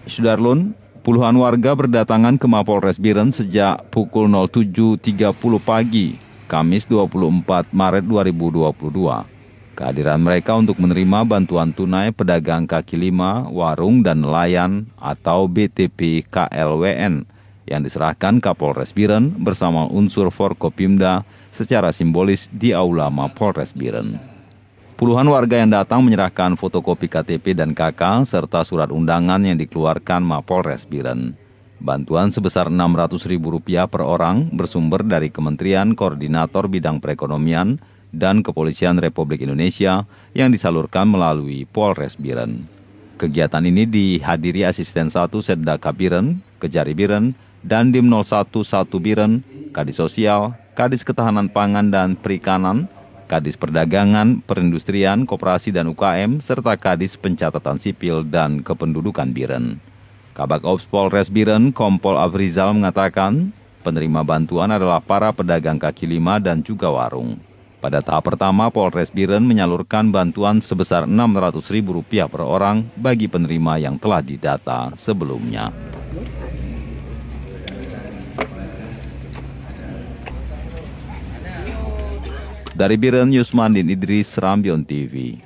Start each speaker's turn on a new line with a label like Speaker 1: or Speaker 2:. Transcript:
Speaker 1: Sudarlun, puluhan warga berdatangan ke Mapolres Biren sejak pukul 07.30 pagi, Kamis 24 Maret 2022. Kehadiran mereka untuk menerima bantuan tunai pedagang kaki lima, warung, dan nelayan atau BTP KLWN yang diserahkan Kapolres Biren bersama unsur Forkopimda secara simbolis di Aula Mapolres Biren. Puluhan warga yang datang menyerahkan fotokopi KTP dan KK serta surat undangan yang dikeluarkan Mapolres Biren. Bantuan sebesar Rp600.000 per orang bersumber dari Kementerian Koordinator Bidang Perekonomian dan Kepolisian Republik Indonesia yang disalurkan melalui Polres Biren. Kegiatan ini dihadiri Asisten 1 Setdaka Biren, Kejari Biren, dan Dim 011 Biren, Kadis Sosial, Kadis Ketahanan Pangan dan Perikanan, Kadis Perdagangan, Perindustrian, Koperasi dan UKM, serta Kadis Pencatatan Sipil dan Kependudukan Biren. Kabak Ops Polres Biren, Kompol Afrizal mengatakan, penerima bantuan adalah para pedagang kaki lima dan juga warung. Pada tahap pertama, Polres Biren menyalurkan bantuan sebesar Rp600.000 per orang bagi penerima yang telah didata sebelumnya. Dari Biren, Yusmandin Idris, Rambion TV.